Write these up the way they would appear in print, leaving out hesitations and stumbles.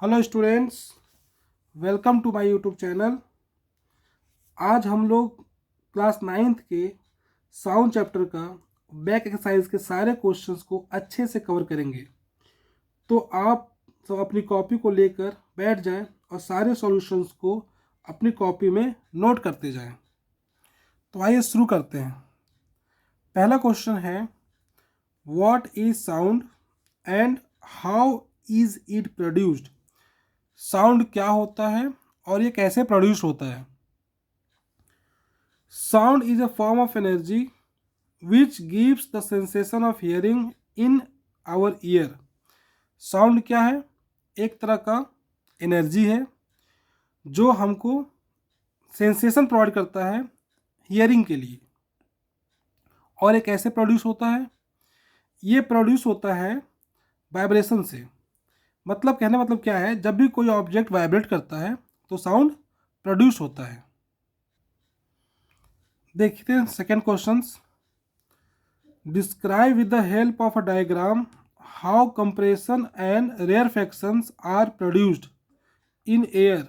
Hello students, welcome to my YouTube channel. आज हम लोग क्लास 9th के साउंड चैप्टर का बैक एक्सरसाइज के सारे क्वेश्चंस को अच्छे से कवर करेंगे। तो आप सब अपनी कॉपी को लेकर बैठ जाएं और सारे सॉल्यूशंस को अपनी कॉपी में नोट करते जाएं। तो आइए शुरू करते हैं। पहला क्वेश्चन है, what is sound and how is it produced. Sound क्या होता है और ये कैसे प्रोड्यूस होता है। Sound is a form of energy which gives the sensation of hearing in our ear. Sound क्या है? एक तरह का एनर्जी है जो हमको सेंसेशन प्रोवाइड करता है हियरिंग के लिए। और ये कैसे प्रोड्यूस होता है? ये प्रोड्यूस होता है वाइब्रेशन से। मतलब कहने मतलब क्या है, जब भी कोई ऑब्जेक्ट वाइब्रेट करता है तो साउंड प्रोड्यूस होता है। देखते हैं second question. Describe with the help of a diagram how compression and rarefactions are produced in air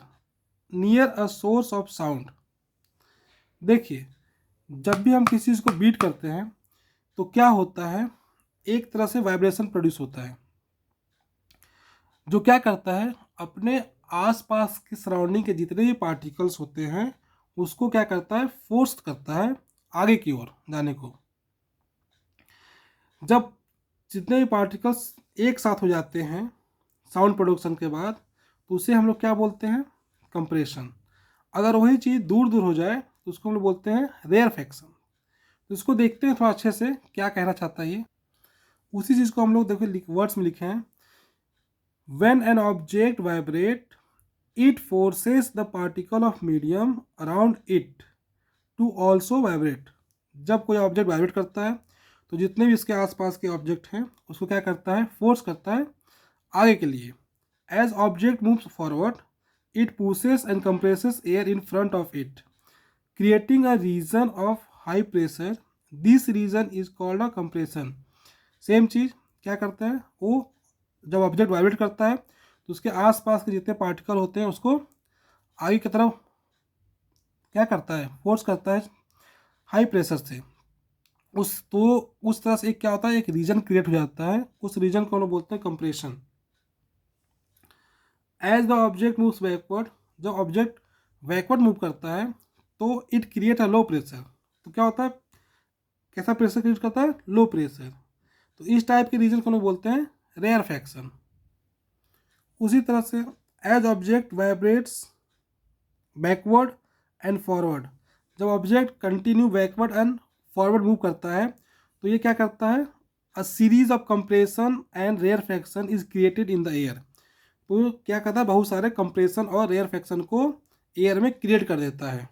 near a source of sound. देखिए, जब भी हम किसी चीज़ को बीट करते हैं तो क्या होता है, एक तरह से वाइब्रेशन प्रोड्यूस होता है जो क्या करता है, अपने आसपास के सराउंडिंग के जितने भी पार्टिकल्स होते हैं उसको क्या करता है, फोर्स करता है आगे की ओर जाने को। जब जितने भी पार्टिकल्स एक साथ हो जाते हैं साउंड प्रोडक्शन के बाद तो उसे हम लोग क्या बोलते हैं, कंप्रेशन। अगर वही चीज़ दूर दूर हो जाए तो उसको हम लोग बोलते हैं रेयरफैक्शन। तो इसको देखते हैं थोड़ा अच्छे से क्या कहना चाहता है ये। उसी चीज़ को हम लोग देखो वर्ड्स में लिखे हैं, when an object vibrate it forces the particle of medium around it to also vibrate. जब कोई ऑब्जेक्ट वाइब्रेट करता है तो जितने भी इसके आसपास के ऑब्जेक्ट हैं उसको क्या करता है, फोर्स करता है आगे के लिए। As object moves forward it pushes and compresses air in front of it creating a region of high pressure. This region is called a compression. Same चीज़ क्या करता है, वो जब ऑब्जेक्ट वाइब्रेट करता है तो उसके आसपास के जितने पार्टिकल होते हैं उसको आगे की तरफ क्या करता है, फोर्स करता है हाई प्रेशर से। उस तरह से एक क्या होता है, एक रीजन क्रिएट हो जाता है। उस रीजन को हम लोग बोलते हैं compression. As the object moves backward, जब ऑब्जेक्ट बैकवर्ड मूव करता है तो it create a low pressure. तो क्या होता है, कैसा प्रेशर क्रिएट करता है, लो प्रेशर। तो इस टाइप के रीजन को हम लोग बोलते हैं रेयरफैक्शन। उसी तरह से as object vibrates backward and forward, जब object continue backward and forward move करता है तो ये क्या करता है, a series of compression and rarefaction is created in the air. तो क्या करता है, बहुत सारे कंप्रेशन और रेयरफैक्शन को एयर में क्रिएट कर देता है।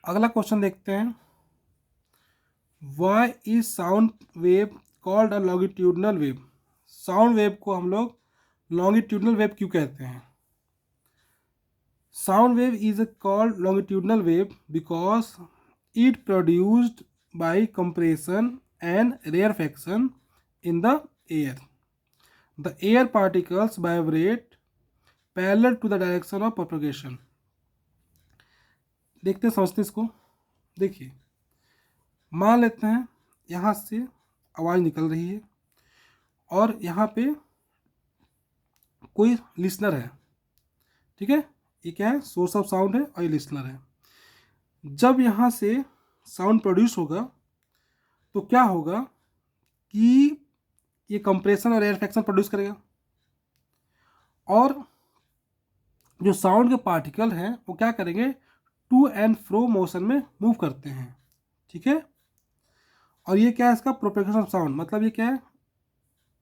अगला क्वेश्चन देखते हैं, why is sound wave called a longitudinal wave. Sound wave को हम लोग लॉन्गिट्यूडनल वेव क्यों कहते हैं? Sound wave is called longitudinal wave because it produced by compression and rarefaction in the air. The air particles vibrate parallel to the direction of propagation. देखते हैं, समझते हैं इसको। देखिए, मान लेते हैं यहाँ से आवाज़ निकल रही है और यहाँ पे कोई लिसनर है, ठीक है। ये क्या है, सोर्स ऑफ साउंड है और ये लिसनर है। जब यहाँ से साउंड प्रोड्यूस होगा तो क्या होगा कि ये कंप्रेशन और रेयरफैक्शन प्रोड्यूस करेगा और जो साउंड के पार्टिकल हैं वो क्या करेंगे, टू एंड फ्रो मोशन में मूव करते हैं, ठीक है। और ये क्या है, इसका प्रोपेगेशन ऑफ साउंड, मतलब ये क्या है,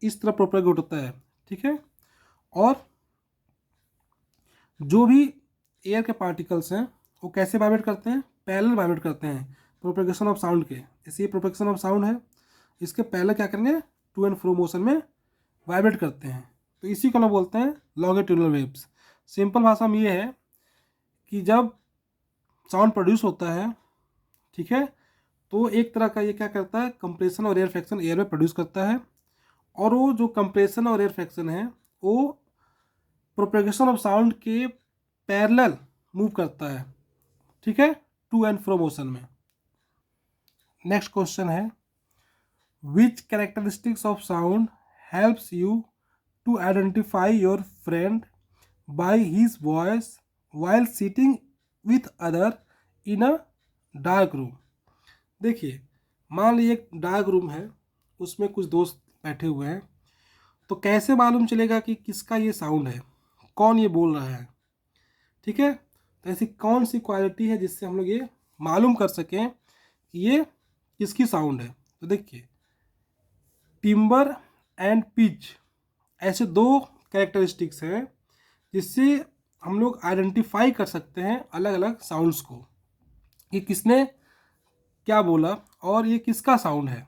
इस तरह प्रोपेगेट होता है, ठीक है। और जो भी एयर के पार्टिकल्स हैं वो कैसे वाइब्रेट करते हैं, पैरेलल वाइब्रेट करते हैं प्रोपेगेशन ऑफ साउंड के। जैसे ये प्रोपेगेशन ऑफ साउंड है, इसके पहले क्या करेंगे, टू एंड फ्रो मोशन में वाइब्रेट करते हैं। तो इसी को हम बोलते हैं लॉन्गिट्यूडनल वेव्स। सिंपल भाषा में ये है कि जब साउंड प्रोड्यूस होता है, ठीक है, तो एक तरह का ये क्या करता है, कंप्रेशन और रेयरफैक्शन एयर में प्रोड्यूस करता है। और वो जो कंप्रेशन और रेयरफैक्शन है वो प्रोपेगेशन ऑफ साउंड के पैरेलल मूव करता है, ठीक है, टू एंड फ्रो मोशन में। नेक्स्ट क्वेश्चन है, which characteristics of sound helps you to identify your friend by his voice while sitting with other in a dark room. देखिए, मान लीजिए एक डार्क रूम है, उसमें कुछ दोस्त बैठे हुए हैं, तो कैसे मालूम चलेगा कि किसका ये साउंड है, कौन ये बोल रहा है, ठीक है। तो ऐसी कौन सी क्वालिटी है जिससे हम लोग ये मालूम कर सकें कि ये किसकी साउंड है। तो देखिए, टिम्बर एंड पिच ऐसे दो कैरेक्टरिस्टिक्स हैं जिससे हम लोग आइडेंटिफाई कर सकते हैं अलग अलग साउंड्स को, कि किसने क्या बोला और ये किसका साउंड है।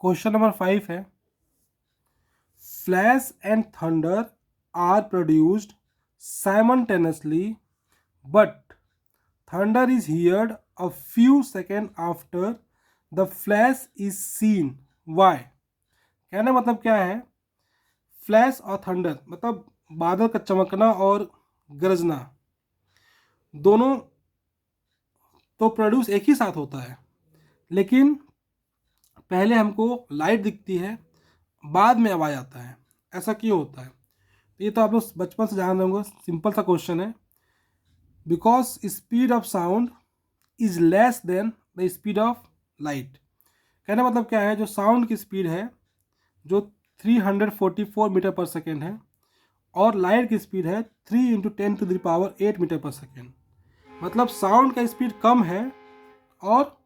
क्वेश्चन नंबर 5 है, flash and thunder are produced simultaneously but thunder is heard a few second after the flash is seen, why. कहने मतलब क्या है, फ्लैश और थंडर मतलब बादल का चमकना और गरजना, दोनों तो प्रोड्यूस एक ही साथ होता है, लेकिन पहले हमको लाइट दिखती है, बाद में आवाज आता है। ऐसा क्यों होता है? ये तो आप लोग बचपन से जान रहे होंगे, सिंपल सा क्वेश्चन है। Because speed of sound is less than the speed of light. कहने मतलब क्या है, जो साउंड की स्पीड है जो 344 मीटर पर सेकेंड है, और लाइट की स्पीड है 3 × 10⁸ मीटर पर सेकेंड। मतलब साउंड का स्पीड कम है और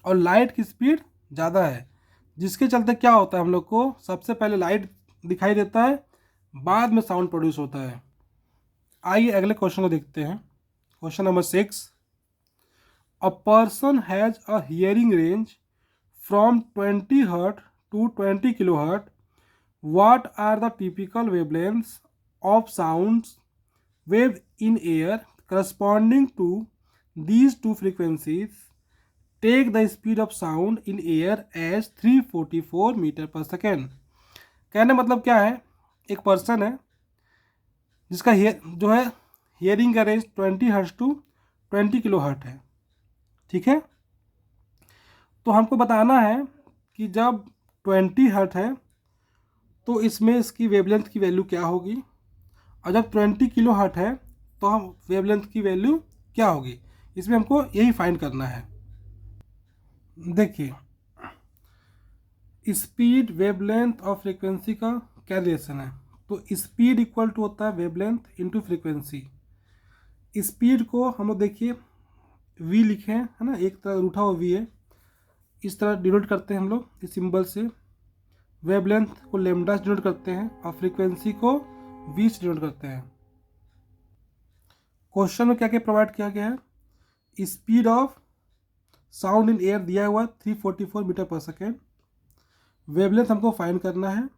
लाइट की स्पीड ज़्यादा है, जिसके चलते क्या होता है, हम लोग को सबसे पहले लाइट दिखाई देता है, बाद में साउंड प्रोड्यूस होता है। आइए अगले क्वेश्चन को देखते हैं। Question number 6, a person has a hearing range from 20 hertz to 20 kilohertz. What are the typical wavelengths of sounds wave in air corresponding to these two frequencies? Take the speed of sound in air as 344 metre पर second. कहने मतलब क्या है, एक person है जिसका जो है हियरिंग का range 20 hertz to 20 kilohertz है, ठीक है। तो हमको बताना है कि जब 20 हर्ट है तो इसमें इसकी वेवलेंथ की वैल्यू क्या होगी, और जब 20 किलो हर्ट है तो हम वेवलेंथ की वैल्यू क्या होगी। इसमें हमको यही फाइंड करना है। देखिए, स्पीड वेवलेंथ और फ्रीक्वेंसी का क्या रिलेशन है, तो स्पीड इक्वल टू होता है वेवलेंथ इनटू फ्रीक्वेंसी। स्पीड को हम लोग देखिए v लिखे हैं, है ना, एक तरह रूठा हुआ v है, इस तरह डिनोट करते हैं हम लोग इस सिंबल से। वेवलेंथ को लेमडा से डिनोट करते हैं और फ्रीक्वेंसी को v से डिनोट करते हैं। क्वेश्चन में क्या क्या प्रोवाइड किया गया है, speed of sound in air दिया हुआ 344 मीटर पर सेकेंड, वेवलेंथ हमको फाइंड करना है,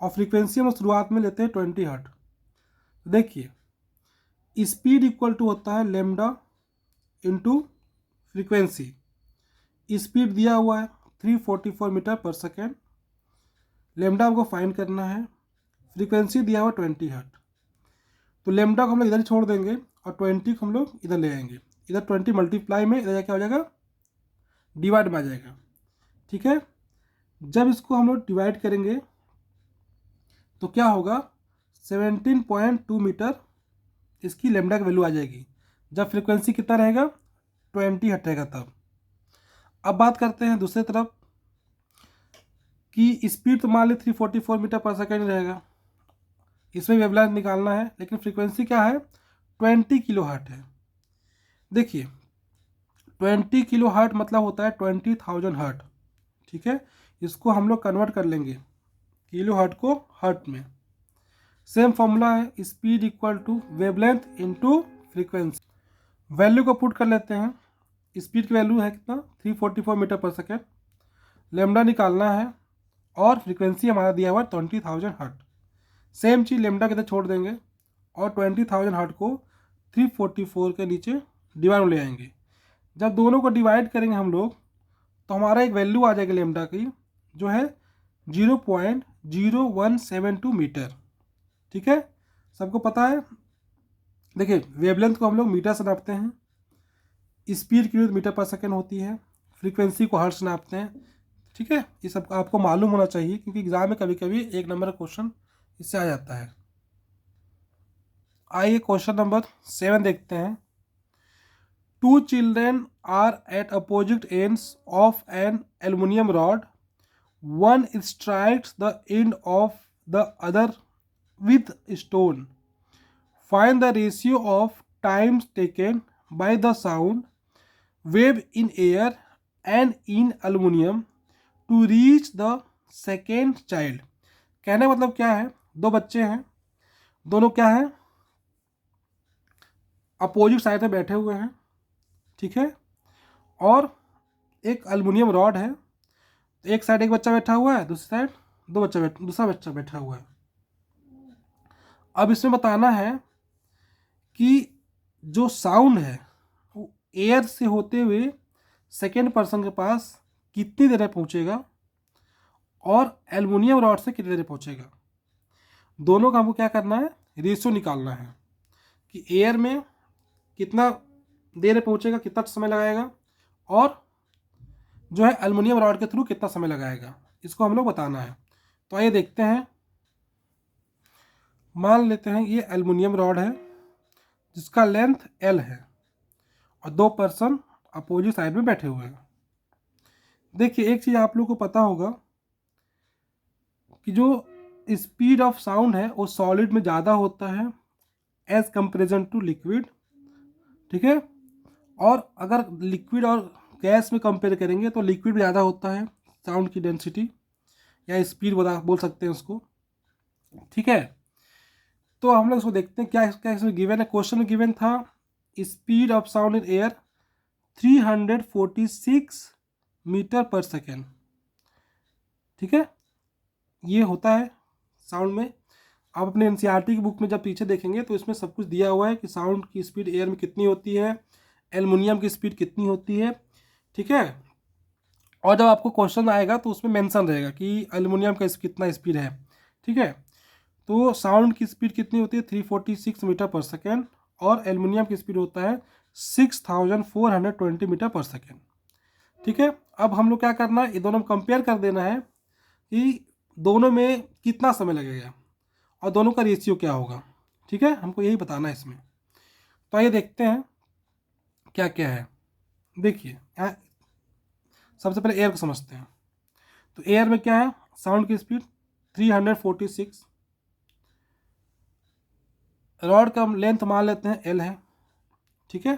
और फ्रीक्वेंसी हम शुरुआत में लेते हैं 20 हर्ट। देखिए, स्पीड इक्वल टू होता है लेमडा इंटू फ्रीक्वेंसी। स्पीड दिया हुआ है 344 मीटर पर सेकेंड, लेमडा हमको फाइंड करना है, फ्रीक्वेंसी दिया हुआ 20 हर्ट। तो लेमडा को हम लोग इधर छोड़ देंगे और 20 को हम लोग इधर ले आएंगे। इधर 20 मल्टीप्लाई में इधर क्या हो जाएगा, डिवाइड में आ जाएगा, ठीक है। जब इसको हम लोग डिवाइड करेंगे तो क्या होगा, 17.2 मीटर इसकी लेमडा की वैल्यू आ जाएगी, जब फ्रीक्वेंसी कितना रहेगा 20 हर्ट रहेगा तब। अब बात करते हैं दूसरी तरफ कि स्पीड तो मान ली 344 मीटर पर सेकेंड रहेगा, इसमें वेवलेंथ निकालना है, लेकिन फ्रीक्वेंसी क्या है 20 किलो हर्ट है। देखिए, 20 किलो हर्ट मतलब होता है 20,000 हर्ट, ठीक है। इसको हम लोग कन्वर्ट कर लेंगे किलो हर्ट को हर्ट में। सेम फॉर्मूला है, speed equal to wavelength into frequency. Value को पुट कर लेते हैं। स्पीड की वैल्यू है कितना, 344 मीटर पर सेकेंड, लेमडा निकालना है, और फ्रीक्वेंसी हमारा दिया हुआ 20,000 हर्ट। सेम चीज़ लेमडा के इधर छोड़ देंगे और 20,000 हर्ट को 344 के नीचे डिवाइड में ले आएंगे। जब दोनों को डिवाइड करेंगे हम लोग तो हमारा एक वैल्यू आ जाएगी लेमडा की, जो है 0.0172 मीटर। ठीक है, सबको पता है। देखिए वेवलेंथ को हम लोग मीटर से नापते हैं, स्पीड की यूनिट मीटर पर सेकेंड होती है, फ्रीक्वेंसी को हर्ट्ज नापते हैं। ठीक है, ये सब आपको मालूम होना चाहिए क्योंकि एग्जाम में कभी कभी 1 नंबर का क्वेश्चन इससे आ जाता है। आइए क्वेश्चन नंबर 7 देखते हैं। 2 children are at opposite ends of an aluminum rod. One strikes the end of the other with stone. Find the ratio of times taken by the sound wave in air and in aluminium to reach the second child. कहने का मतलब क्या है, दो बच्चे हैं, दोनों क्या है, अपोजिट साइड में बैठे हुए हैं। ठीक है, और एक एल्युमिनियम रॉड है, एक साइड एक बच्चा बैठा हुआ है, दूसरी साइड दूसरा बच्चा बैठा हुआ है। अब इसमें बताना है कि जो साउंड है वो एयर से होते हुए सेकेंड पर्सन के पास कितनी देर में पहुंचेगा और एल्युमिनियम रॉड से कितनी देर में पहुंचेगा। दोनों का हमको क्या करना है, रेशियो निकालना है कि एयर में कितना देर में पहुंचेगा, कितना समय लगाएगा, और जो है एल्युमिनियम रॉड के थ्रू कितना समय लगाएगा, इसको हम लोग बताना है। तो आइए देखते हैं। मान लेते हैं ये एल्युमिनियम रॉड है जिसका लेंथ L है और दो पर्सन अपोजिट साइड में बैठे हुए हैं। देखिए एक चीज़ आप लोग को पता होगा कि जो स्पीड ऑफ साउंड है वो सॉलिड में ज़्यादा होता है एज कंपेरिजन टू लिक्विड। ठीक है, और अगर लिक्विड और गैस में कंपेयर करेंगे तो लिक्विड में ज़्यादा होता है साउंड की डेंसिटी या स्पीड बोल सकते हैं उसको। ठीक है, तो हम लोग इसको देखते हैं क्या क्या इसमें गिवन है। क्वेश्चन में गिवन था speed of sound in air 346 metre पर सेकेंड। ठीक है, ये होता है साउंड में। आप अपने एनसीईआरटी की बुक में जब पीछे देखेंगे तो इसमें सब कुछ दिया हुआ है कि साउंड की स्पीड एयर में कितनी होती है, एल्युमिनियम की स्पीड कितनी होती है। ठीक है, और जब आपको क्वेश्चन आएगा तो उसमें मेंशन रहेगा कि एल्युमिनियम का कितना स्पीड है। ठीक है, तो साउंड की स्पीड कितनी होती है 346 मीटर पर सेकेंड और एल्युमिनियम की स्पीड होता है 6420 मीटर पर सेकेंड। ठीक है, अब हम लोग क्या करना है, ये दोनों कंपेयर कर देना है कि दोनों में कितना समय लगेगा और दोनों का रेशियो क्या होगा। ठीक है, हमको यही बताना है इसमें। तो आइए देखते हैं क्या क्या है। देखिए यहाँ सबसे पहले एयर को समझते हैं। तो एयर में क्या है, साउंड की स्पीड 346, रॉड का लेंथ मान लेते हैं L है। ठीक है,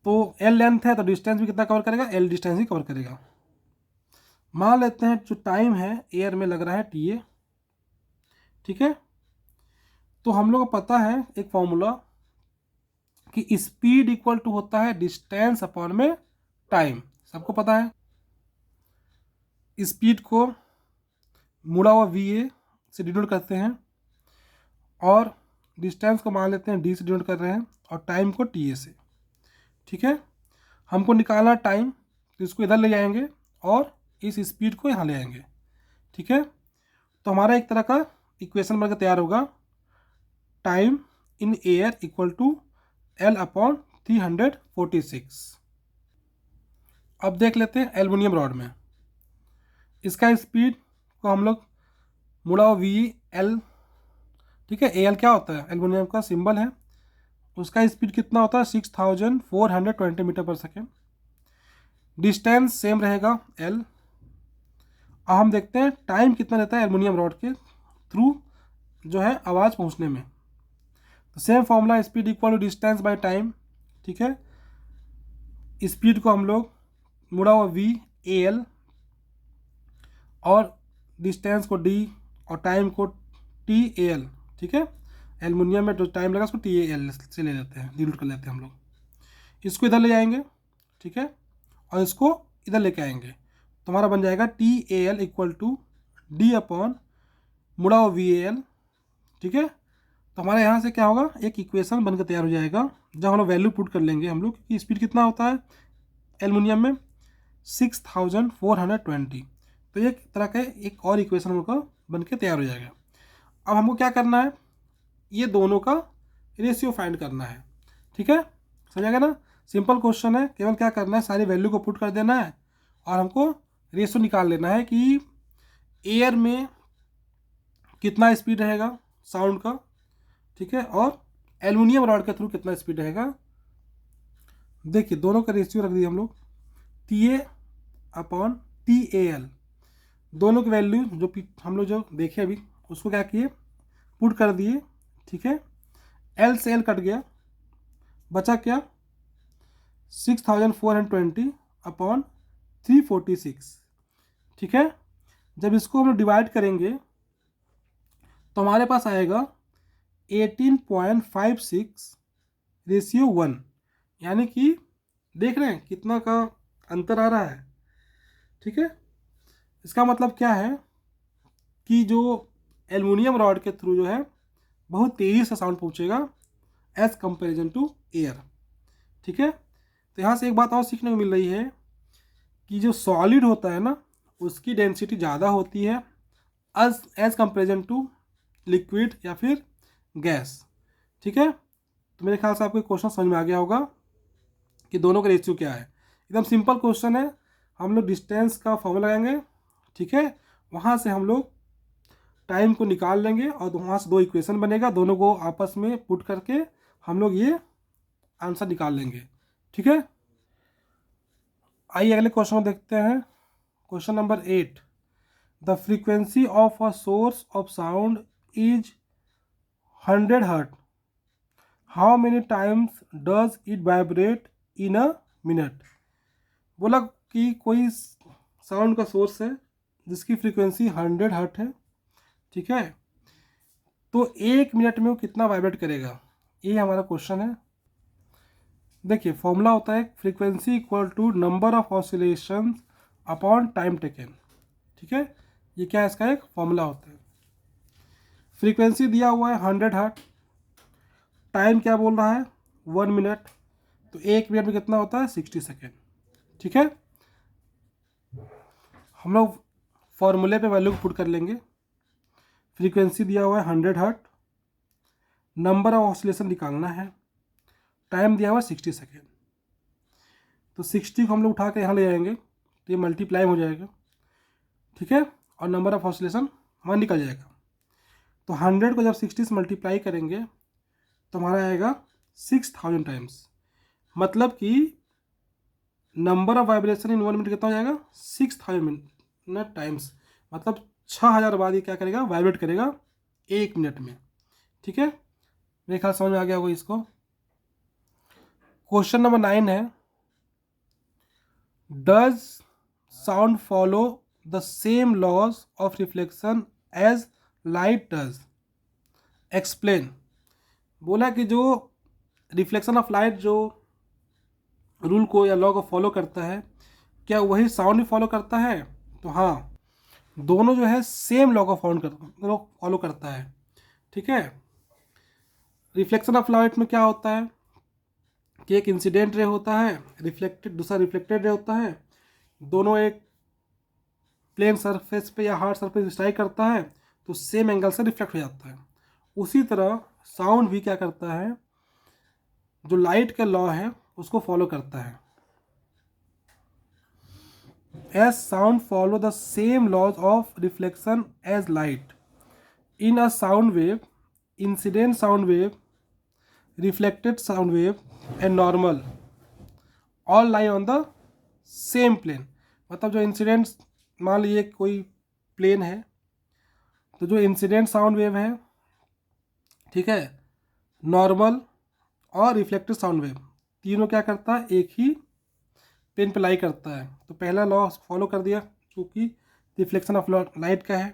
तो L लेंथ है तो डिस्टेंस भी कितना कवर करेगा, L डिस्टेंस ही कवर करेगा। मान लेते हैं जो टाइम है एयर में लग रहा है TA। ठीक है, तो हम लोग को पता है एक फॉर्मूला कि स्पीड इक्वल टू होता है डिस्टेंस अपॉन में टाइम, सबको पता है। स्पीड को मुड़ा हुआ VA से डिनोट करते हैं और डिस्टेंस को मान लेते हैं D से डिनोट कर रहे हैं और टाइम को TA से। ठीक है, हमको निकालना टाइम, तो इसको इधर ले जाएंगे और इस स्पीड को यहाँ ले आएंगे। ठीक है, तो हमारा एक तरह का इक्वेशन बनकर तैयार होगा, time in air equal to L upon 346। अब देख लेते हैं एल्युमिनियम रॉड में, इसका स्पीड को हम लोग मुड़ा हुआ VL। ठीक है, AL क्या होता है, एल्युमिनियम का सिंबल है, उसका स्पीड कितना होता है 6420 मीटर पर सेकेंड। डिस्टेंस सेम रहेगा L। अब हम देखते हैं टाइम कितना रहता है एल्युमिनियम रॉड के थ्रू जो है आवाज़ पहुंचने में। तो same formula, speed equal to distance by time. ठीक है, स्पीड को हम लोग मुड़ा हुआ VAL और डिस्टेंस को D और टाइम को TAL। ठीक है, एल्युमिनियम में जो टाइम लगा उसको TAL से ले लेते हैं, डिनोट कर लेते हैं हम लोग। इसको इधर ले जाएंगे, ठीक है, और इसको इधर लेके आएंगे तो हमारा बन जाएगा TAL equal to D upon मुड़ा हुआ VAL। ठीक है, तो हमारे यहाँ से क्या होगा, एक इक्वेशन बनकर तैयार हो जाएगा जब हम लोग वैल्यू पुट कर लेंगे हम लोग कि स्पीड कितना होता है एल्युमिनियम में 6420। तो एक तरह का एक और इक्वेशन हमको बन के तैयार हो जाएगा। अब हमको क्या करना है, ये दोनों का रेशियो फाइंड करना है। ठीक है, समझ गया ना? सिंपल क्वेश्चन है, केवल क्या करना है, सारी वैल्यू को पुट कर देना है और हमको रेशियो निकाल लेना है कि एयर में कितना स्पीड रहेगा साउंड का, ठीक है, और एल्युमिनियम रॉड के थ्रू कितना स्पीड रहेगा। देखिए दोनों का रेशियो रख दिए हम लोग, TA/TAL, दोनों की वैल्यू जो हम लोग जो देखे अभी उसको क्या किए, पुट कर दिए। ठीक है, L से L कट गया, बचा क्या, 6420/346। ठीक है, जब इसको हम लोग डिवाइड करेंगे तो हमारे पास आएगा 18.56/1, यानी कि देख रहे हैं कितना का अंतर आ रहा है। ठीक है, इसका मतलब क्या है कि जो एल्युमिनियम रॉड के थ्रू जो है बहुत तेज़ी से साउंड पहुंचेगा एज कंपेरिजन टू एयर। ठीक है, तो यहाँ से एक बात और सीखने को मिल रही है कि जो सॉलिड होता है ना उसकी डेंसिटी ज़्यादा होती है एज कंपेरिजन टू लिक्विड या फिर गैस। ठीक है, तो मेरे ख्याल से आपको क्वेश्चन समझ में आ गया होगा कि दोनों का रेशियो क्या है। एकदम सिंपल क्वेश्चन है, हम लोग डिस्टेंस का फॉर्मूला लगाएंगे। ठीक है, वहाँ से हम लोग टाइम को निकाल लेंगे और वहाँ से दो इक्वेशन बनेगा, दोनों को आपस में पुट करके हम लोग ये आंसर निकाल लेंगे। ठीक है, आइए अगले क्वेश्चन को देखते हैं। Question number 8, the frequency of a source of sound is 100 hertz, how many times does it vibrate in a minute. बोला कि कोई साउंड का सोर्स है जिसकी फ्रीक्वेंसी 100 हर्ट्ज है। ठीक है, तो 1 मिनट में वो कितना वाइब्रेट करेगा, ये हमारा क्वेश्चन है। देखिए फॉर्मूला होता है frequency equal to number of oscillation upon time taken. ठीक है, ये क्या है, इसका एक फॉर्मूला होता है। फ्रीक्वेंसी दिया हुआ है 100 हर्ट्ज, टाइम क्या बोल रहा है 1 मिनट, तो 1 मिनट में कितना होता है 60 सेकेंड। ठीक है, हम लोग फॉर्मूले पे वैल्यू को पुट कर लेंगे। फ्रीक्वेंसी दिया हुआ है 100 हर्ट्ज, नंबर ऑफ ऑसिलेशन निकालना है, टाइम दिया हुआ है 60 सेकेंड। तो 60 को हम लोग उठा के यहाँ ले जाएंगे तो ये मल्टीप्लाई हो जाएगा। ठीक है, और नंबर ऑफ ऑसिलेशन हमारा निकल जाएगा। तो 100 को जब 60 से मल्टीप्लाई करेंगे तो हमारा आएगा 6000 टाइम्स, मतलब कि number of vibration in 1 minute कितना हो जाएगा 6000 मिनट टाइम्स, मतलब 6000 बार ये क्या करेगा, वाइब्रेट करेगा 1 मिनट में। ठीक है, मेरे ख्याल समझ में आ गया होगा इसको। क्वेश्चन नंबर 9 है, does sound follow the same laws of reflection as light does, explain. बोला कि जो रिफ्लेक्शन ऑफ लाइट जो रूल को या लॉ को फॉलो करता है, क्या वही साउंड भी फॉलो करता है? तो हाँ, दोनों जो है सेम लॉ को फॉलो करता है। ठीक है, रिफ्लेक्शन ऑफ लाइट में क्या होता है कि एक इंसिडेंट रे होता है, दूसरा रिफ्लेक्टेड रे होता है, दोनों एक प्लेन सरफेस पे या हार्ड सरफेस स्ट्राइक करता है तो सेम एंगल से रिफ्लेक्ट हो जाता है। उसी तरह साउंड भी क्या करता है, जो लाइट का लॉ है उसको फॉलो करता है। As sound follow the same laws of reflection as light in a sound wave, incident sound wave, reflected sound wave and normal all lie on the same plane. मतलब जो incident, मान लीजिए कोई plane है, तो जो इंसिडेंट साउंड वेव है, ठीक है, नॉर्मल और रिफ्लेक्टेड साउंड वेव, तीनों क्या करता है, एक ही प्लेन पे लाई करता है। तो पहला लॉ फॉलो कर दिया क्योंकि रिफ्लेक्शन ऑफ लाइट का है।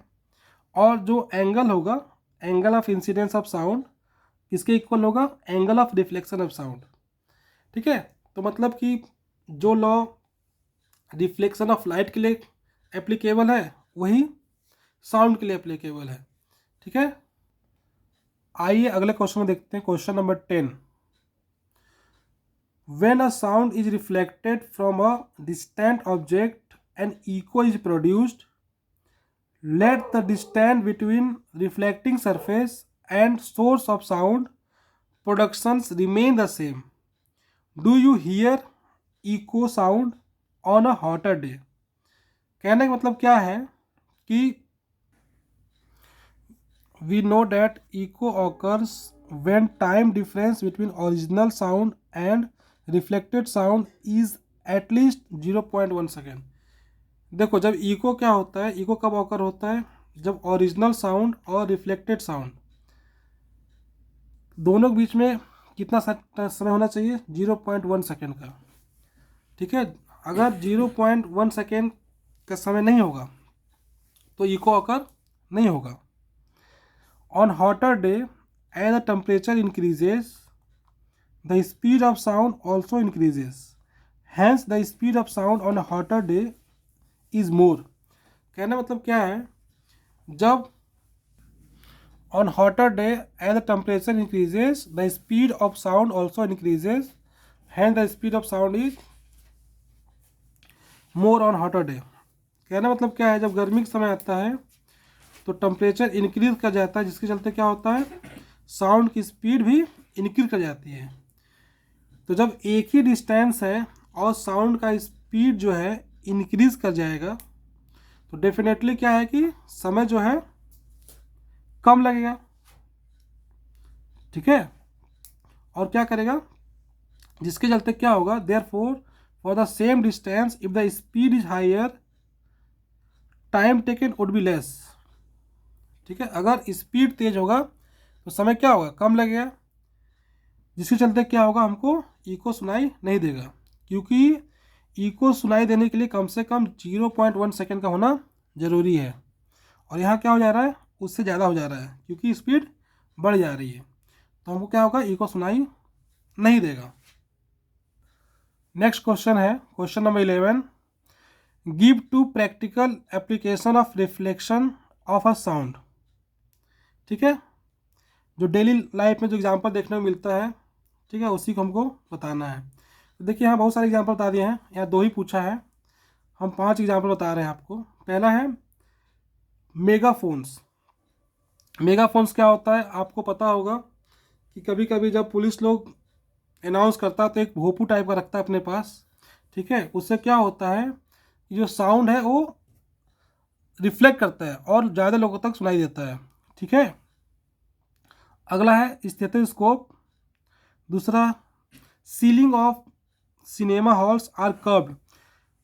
और जो एंगल होगा, angle of incidence of sound किसके इक्वल होगा, angle of reflection of sound. ठीक है, तो मतलब कि जो लॉ रिफ्लेक्शन ऑफ लाइट के लिए एप्लीकेबल है वही साउंड के लिए एप्लीकेबल है। ठीक है, आइए अगले क्वेश्चन में देखते हैं। Question number 10, when a sound is reflected from a distant object and echo is produced, let the distance between reflecting surface and source of sound productions remain the same, do you hear echo sound on a hotter day? कहने का मतलब क्या है कि we know that echo occurs when time difference between original sound and reflected sound is at least 0.1 second. देखो जब eco क्या होता है, इको कब ऑकर होता है, जब ओरिजिनल साउंड और रिफ्लेक्टेड साउंड दोनों के बीच में कितना समय होना चाहिए, 0.1 सेकेंड का। ठीक है, अगर 0.1 सेकेंड का समय नहीं होगा तो इको ऑकर नहीं होगा। On hotter day as the temperature increases the speed of sound also increases, hence the speed of sound on a hotter day is more. कहने मतलब क्या है, जब on hotter day as the temperature increases the speed of sound also increases, hence the speed of sound is more on hotter day। कहना मतलब क्या है, जब गर्मी का समय आता है तो टेम्परेचर इंक्रीज कर जाता है, जिसके चलते क्या होता है, साउंड की स्पीड भी इंक्रीज कर जाती है। तो जब एक ही डिस्टेंस है और साउंड का स्पीड जो है इंक्रीज कर जाएगा तो डेफिनेटली क्या है कि समय जो है कम लगेगा। ठीक है, और क्या करेगा, जिसके चलते क्या होगा, therefore for the same distance if the speed is higher time taken would be less. ठीक है, अगर स्पीड तेज होगा तो समय क्या होगा, कम लगेगा, जिसके चलते क्या होगा, हमको इको सुनाई नहीं देगा, क्योंकि इको सुनाई देने के लिए कम से कम 0.1 सेकेंड का होना ज़रूरी है, और यहाँ क्या हो जा रहा है, उससे ज़्यादा हो जा रहा है, क्योंकि स्पीड बढ़ जा रही है, तो हमको क्या होगा, इको सुनाई नहीं देगा। नेक्स्ट क्वेश्चन है question number 11, give two practical application of reflection of a sound. ठीक है, जो डेली लाइफ में जो एग्जांपल देखने को मिलता है, ठीक है, उसी को हमको बताना है। तो देखिए यहाँ बहुत सारे एग्जांपल बता दिए हैं, यहाँ 2 ही पूछा है, हम 5 एग्जांपल बता रहे हैं आपको। पहला है मेगाफोन्स। मेगाफोन्स क्या होता है, आपको पता होगा कि कभी कभी जब पुलिस लोग अनाउंस करता है तो एक भोपू टाइप का रखता है अपने पास। ठीक है, उससे क्या होता है कि जो साउंड है वो रिफ्लेक्ट करता है और ज़्यादा लोगों तक सुनाई देता है। ठीक है, अगला है स्टेथोस्कोप। दूसरा, ceiling of cinema halls are curved.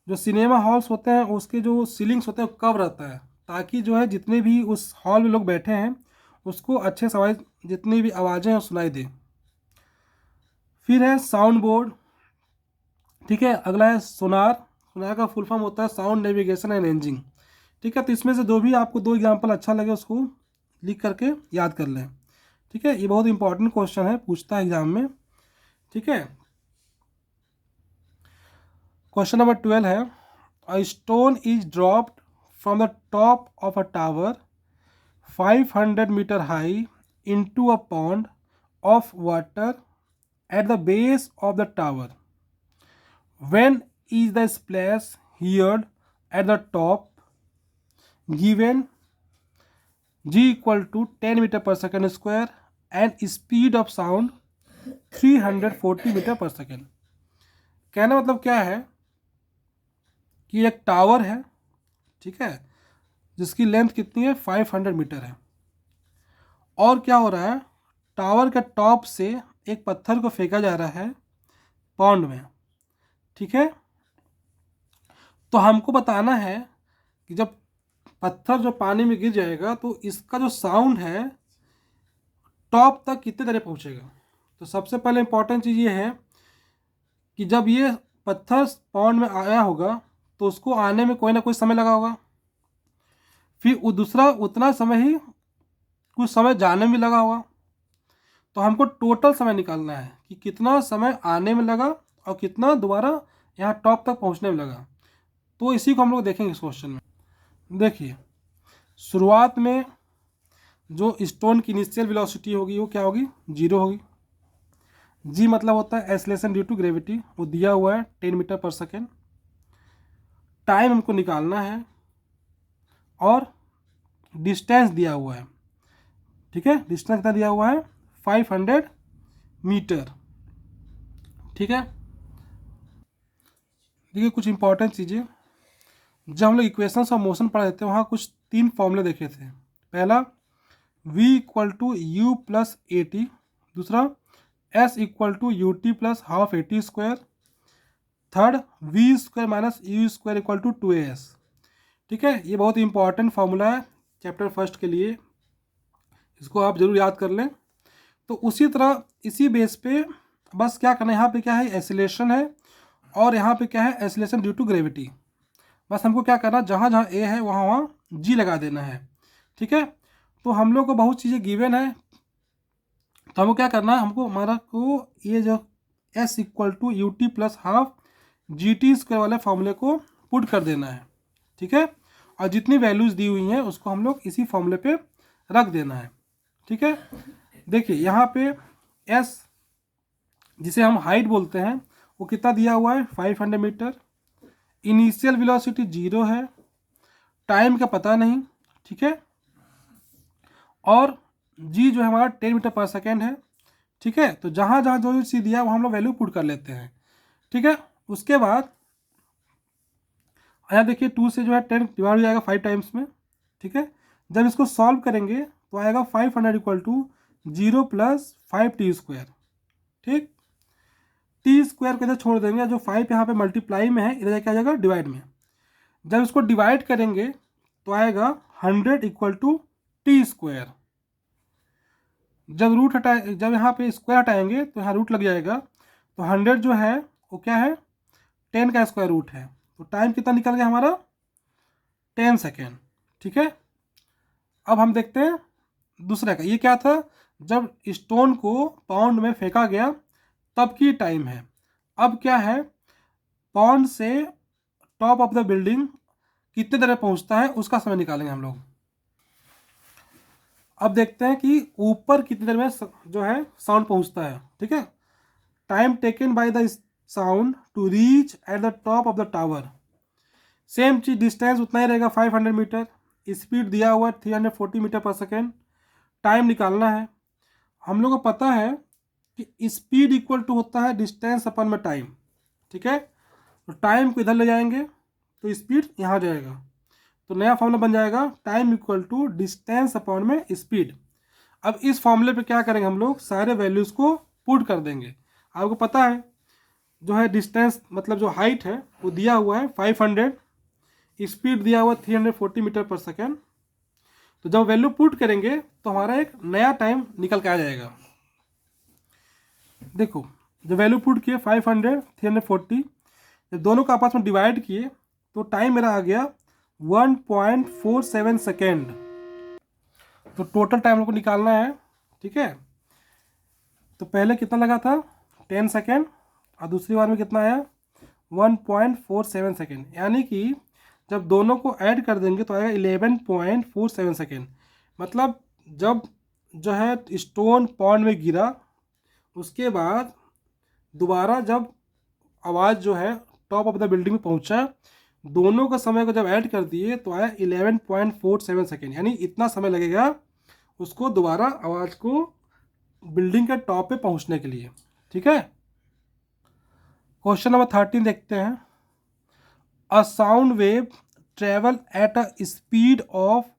जो सिनेमा हॉल्स होते हैं उसके जो सीलिंग्स होते हैं वो कर्व रहता है, ताकि जो है जितने भी उस हॉल में लोग बैठे हैं उसको अच्छे से आवाज़, जितनी भी आवाज़ें हैं सुनाई दे। फिर है साउंड बोर्ड। ठीक है, अगला है सोनार। सोनार का फुल फॉर्म होता है साउंड नेविगेशन एंड रेंजिंग। ठीक है, तो इसमें से जो भी आपको 2 एग्जाम्पल अच्छा लगे उसको लिख करके याद कर लें। ठीक है, ये बहुत इंपॉर्टेंट क्वेश्चन है, पूछता है एग्जाम में। ठीक है, क्वेश्चन नंबर 12 है, a stone is dropped from the top of a tower 500 metre high into a pond of water at the base of the tower. When is the splash heard at the top? Given g equal to 10 meter per second square and speed of sound 340 metre पर second. कहना मतलब क्या है कि एक tower है, ठीक है, जिसकी लेंथ कितनी है, 500 मीटर है, और क्या हो रहा है, टावर के टॉप से एक पत्थर को फेंका जा रहा है पॉन्ड में। ठीक है, तो हमको बताना है कि जब पत्थर जो पानी में गिर जाएगा तो इसका जो साउंड है टॉप तक कितने देर पहुंचेगा। तो सबसे पहले इंपॉर्टेंट चीज़ ये है कि जब ये पत्थर पॉन्ड में आया होगा तो उसको आने में कोई ना कोई समय लगा होगा, फिर वो दूसरा उतना समय ही कुछ समय जाने में लगा होगा। तो हमको टोटल समय निकालना है कि कितना समय आने में लगा और कितना दोबारा यहाँ टॉप तक पहुँचने में लगा। तो इसी को हम लोग देखेंगे इस क्वेश्चन में। देखिए, शुरुआत में जो स्टोन की इनिशियल वेलोसिटी होगी वो क्या होगी, 0 होगी। जी मतलब होता है एक्सेलरेशन ड्यू टू ग्रेविटी, वो दिया हुआ है 10 मीटर पर सेकेंड। टाइम हमको निकालना है और डिस्टेंस दिया हुआ है ठीक है, डिस्टेंस कितना दिया हुआ है 500 मीटर। ठीक है, देखिए कुछ इंपॉर्टेंट चीज़ें, जब हम लोग इक्वेशंस ऑफ मोशन पढ़ रहे थे वहाँ कुछ 3 फॉर्मूले देखे थे। पहला v equal to u plus a t, दूसरा s equal to u t plus half a t square, third v square minus u square equal to 2as। ठीक है, ये बहुत इंपॉर्टेंट फार्मूला है चैप्टर फर्स्ट के लिए, इसको आप जरूर याद कर लें। तो उसी तरह इसी बेस पे बस क्या करना है, यहाँ पे क्या है एक्सीलरेशन है और यहाँ पे क्या है एक्सीलरेशन ड्यू टू ग्रेविटी। बस हमको क्या करना, जहाँ जहाँ ए है वहाँ वहाँ जी लगा देना है। ठीक है, तो हम लोग को बहुत चीज़ें गिवन है, तो हमको क्या करना है, हमको हमारा को ये जो s equal to u t plus half g t square वाले फॉर्मूले को पुट कर देना है। ठीक है, और जितनी वैल्यूज़ दी हुई हैं उसको हम लोग इसी फॉर्मूले पे रख देना है। ठीक है, देखिए यहाँ पे s जिसे हम हाइट बोलते हैं वो कितना दिया हुआ है 500 मीटर, इनिशियल वेलोसिटी 0 है, टाइम का पता नहीं। ठीक है, और जी जो है हमारा 10 मीटर पर सेकेंड है। ठीक है, तो जहाँ जहाँ जो चीज़ दिया वहाँ हम लोग वैल्यू पुट कर लेते हैं। ठीक है, उसके बाद यहाँ देखिए 2 से जो है 10 डिवाइड हो जाएगा 5 टाइम्स में। ठीक है, जब इसको सॉल्व करेंगे तो आएगा 500 equal to 0 plus 5t square. ठीक, टी स्क्वायर को इधर छोड़ देंगे, जो 5 यहाँ पे मल्टीप्लाई में है इधर जाके आ जाएगा डिवाइड में। जब इसको डिवाइड करेंगे तो आएगा 100 इक्वल टू टी स्क्वायर। जब रूट हटाए, जब यहाँ पे स्क्वायर हटाएंगे तो यहाँ रूट लग जाएगा, तो 100 जो है वो क्या है 10 का स्क्वायर रूट है। तो टाइम कितना निकल गया हमारा 10 सेकेंड। ठीक है, अब हम देखते हैं दूसरा का, ये क्या था, जब स्टोन को पाउंड में फेंका गया तब की टाइम है। अब क्या है, पाउंड से टॉप ऑफ द बिल्डिंग कितने देर में पहुंचता है उसका समय निकालेंगे हम लोग। अब देखते हैं कि ऊपर कितनी देर में जो है साउंड पहुंचता है। ठीक है, time taken by the sound to reach at the top of the tower, same चीज डिस्टेंस उतना ही रहेगा 500 मीटर, स्पीड दिया हुआ है 340 मीटर पर सेकेंड, टाइम निकालना है। हम लोग को पता है कि स्पीड इक्वल टू होता है डिस्टेंस अपन में टाइम। ठीक है, तो टाइम को इधर ले जाएंगे तो स्पीड यहाँ जाएगा, तो नया फॉर्मूला बन जाएगा time equal to distance upon में स्पीड। अब इस फॉर्मूले पे क्या करेंगे, हम लोग सारे वैल्यूज़ को पुट कर देंगे। आपको पता है जो है डिस्टेंस मतलब जो हाइट है वो दिया हुआ है 500, स्पीड दिया हुआ 340 मीटर पर सेकेंड। तो जब वैल्यू पुट करेंगे तो हमारा एक नया टाइम निकल के आ जाएगा। देखो जब वैल्यू पुट किए 500 340, जब दोनों का आपस में डिवाइड किए तो टाइम मेरा आ गया 1.47 सेकेंड। तो टोटल टाइम लोग को निकालना है। ठीक है, तो पहले कितना लगा था 10 सेकेंड और दूसरी बार में कितना आया 1.47 सेकेंड, यानी कि जब दोनों को ऐड कर देंगे तो आएगा 11.47 सेकेंड। मतलब जब जो है स्टोन पॉन्ड में गिरा उसके बाद दोबारा जब आवाज़ जो है टॉप ऑफ द बिल्डिंग में पहुंचा, दोनों का समय को जब ऐड कर दिए तो आया 11.47 सेकेंड, यानी इतना समय लगेगा उसको दोबारा आवाज़ को बिल्डिंग के टॉप पे पहुंचने के लिए। ठीक है, क्वेश्चन नंबर 13 देखते हैं। A sound wave travel at a speed of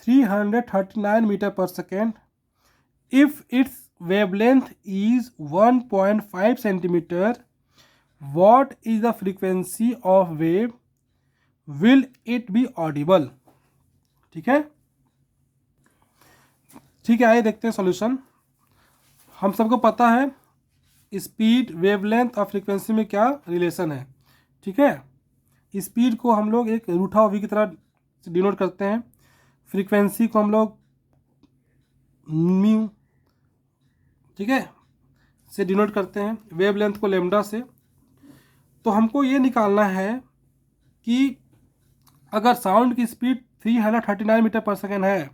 339 metre पर second if its wavelength is 1.5 centimeter. What is the frequency of wave? Will it be audible? ठीक है, ठीक है, आइए देखते हैं सॉल्यूशन। हम सबको पता है स्पीड, वेवलेंथ और फ्रीक्वेंसी में क्या रिलेशन है। ठीक है, स्पीड को हम लोग एक रूठा वी की तरह डिनोट करते हैं, फ्रीक्वेंसी को हम लोग म्यू, ठीक है, से डिनोट करते हैं, वेवलेंथ को लेमडा से। तो हमको ये निकालना है कि अगर साउंड की स्पीड 339 मीटर पर सेकेंड है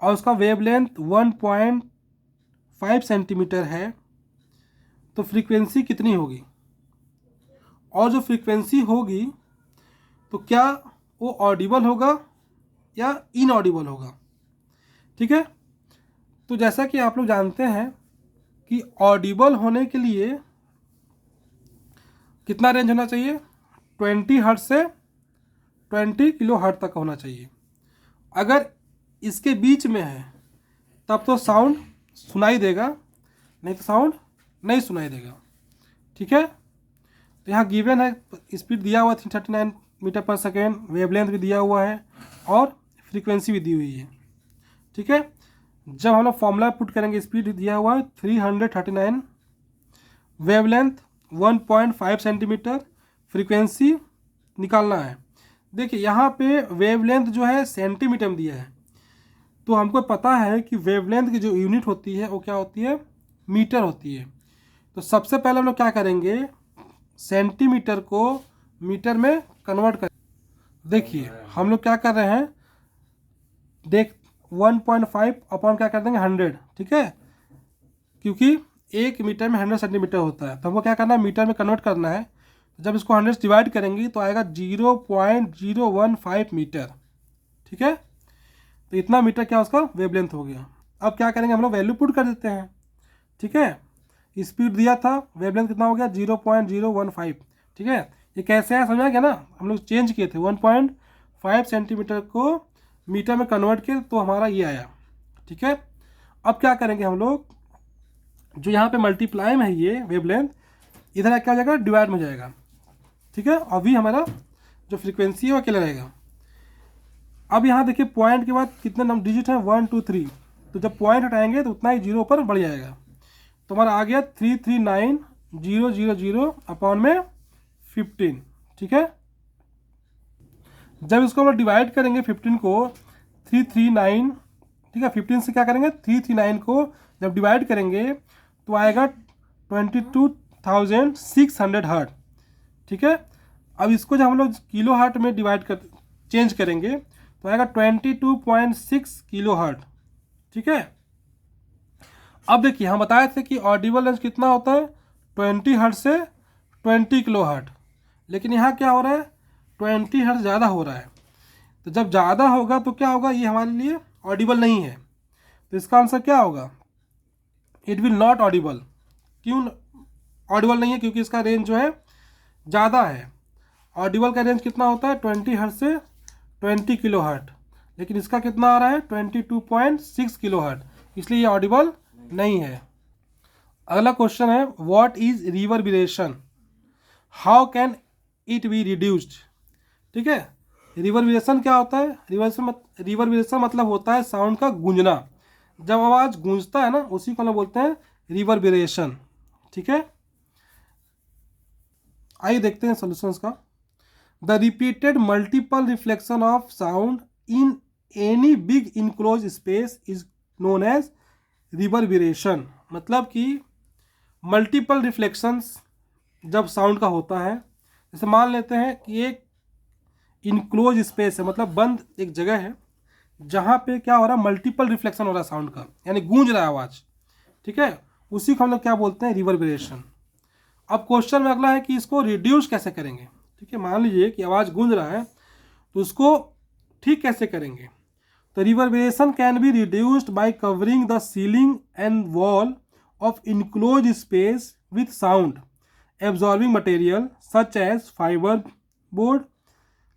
और उसका वेवलेंथ 1.5 सेंटीमीटर है तो फ्रीक्वेंसी कितनी होगी, और जो फ्रीक्वेंसी होगी तो क्या वो ऑडिबल होगा या इनऑडिबल होगा। ठीक है, तो जैसा कि आप लोग जानते हैं कि ऑडिबल होने के लिए कितना रेंज होना चाहिए, 20 हर्ट्ज से 20 किलो हर्ट्ज तक होना चाहिए। अगर इसके बीच में है तब तो साउंड सुनाई देगा, नहीं तो साउंड नहीं सुनाई देगा। ठीक है, तो यहाँ गिवन है, स्पीड दिया हुआ 339 मीटर पर सेकेंड, वेवलेंथ भी दिया हुआ है और फ्रीक्वेंसी भी दी हुई है। ठीक है, जब हम लोग फॉर्मूला पुट करेंगे, स्पीड दिया हुआ है 339, वेवलेंथ 1.5 सेंटीमीटर, फ्रीक्वेंसी निकालना है। देखिए यहाँ पे वेवलेंथ जो है सेंटीमीटर में दिया है, तो हमको पता है कि वेवलेंथ की जो यूनिट होती है वो क्या होती है, मीटर होती है। तो सबसे पहले हम लोग क्या करेंगे, सेंटीमीटर को मीटर में कन्वर्ट कर। देखिए हम लोग क्या कर रहे हैं, देख 1.5 अपॉन क्या कर देंगे 100। ठीक है, क्योंकि 1 मीटर में 100 सेंटीमीटर होता है, तो हमको क्या करना है, मीटर में कन्वर्ट करना है। जब इसको 100 से डिवाइड करेंगे तो आएगा 0.015 मीटर। ठीक है, तो इतना मीटर क्या उसका वेवलेंथ हो गया। अब क्या करेंगे, हम लोग वैल्यू पुट कर देते हैं। ठीक है, स्पीड दिया था, वेवलेंथ कितना हो गया 0.015। ठीक है, ये कैसे है समझा गया ना, हम लोग चेंज किए थे 1.5 सेंटीमीटर को मीटर में कन्वर्ट किए तो हमारा ये आया। ठीक है, अब क्या करेंगे हम लोग, जो यहाँ पे मल्टीप्लाई में है ये वेवलेंथ, इधर क्या हो जाएगा, डिवाइड में जाएगा। ठीक है, अभी हमारा जो फ्रीक्वेंसी है वो अकेला रहेगा। अब यहाँ देखिए पॉइंट के बाद कितने नंबर डिजिट है, 1 2 3, तो जब पॉइंट हटाएंगे तो उतना ही जीरो पर बढ़ जाएगा। तो हमारा आ गया 339,000 अपॉन में 15। ठीक है, जब इसको हम लोग डिवाइड करेंगे 15 को 339, ठीक है 15 से क्या करेंगे, 339 को जब डिवाइड करेंगे तो आएगा 22,600 हर्ट। ठीक है, अब इसको जब हम लोग किलो हर्ट में डिवाइड कर चेंज करेंगे तो आएगा 22.6 किलो हर्ट। ठीक है, अब देखिए हम बताए थे कि ऑडिबल रेंज कितना होता है, 20 हर्ट से 20 किलो हर्ट, लेकिन यहाँ क्या हो रहा है, 20 हर्ट ज़्यादा हो रहा है। तो जब ज़्यादा होगा तो क्या होगा, ये हमारे लिए ऑडिबल नहीं है। तो इसका आंसर क्या होगा, इट विल नॉट ऑडिबल। क्यों ऑडिबल नहीं है, क्योंकि इसका रेंज जो है ज़्यादा है। ऑडिबल का रेंज कितना होता है, 20 हर्ट से 20 किलो हर्ट, लेकिन इसका कितना आ रहा है 22.6 किलो हर्ट, इसलिए ये ऑडिबल नहीं है। अगला क्वेश्चन है, what is reverberation, how can it be reduced. ठीक है, रिवर्बरेशन क्या होता है, रिवर्बरेशन मतलब होता है साउंड का गूंजना। जब आवाज़ गूंजता है ना, उसी को हम बोलते हैं रिवर्बरेशन। ठीक है, आइए देखते हैं सॉल्यूशंस का। The repeated multiple reflection of sound in any big enclose space is known as reverberation. मतलब कि मल्टीपल रिफ्लेक्शंस जब साउंड का होता है, जैसे मान लेते हैं कि एक इनक्लोज स्पेस है, मतलब बंद एक जगह है जहाँ पे क्या हो रहा है, मल्टीपल रिफ्लेक्शन हो रहा है साउंड का, यानी गूंज रहा है आवाज़। ठीक है, उसी को हम लोग क्या बोलते हैं, रिवर्बरेशन। अब क्वेश्चन में अगला है कि इसको रिड्यूस कैसे करेंगे। ठीक है, मान लीजिए कि आवाज़ गूंज रहा है तो उसको ठीक कैसे करेंगे। तो reverberation can be reduced by covering the ceiling and wall of enclose space with sound absorbing material such as fibre board,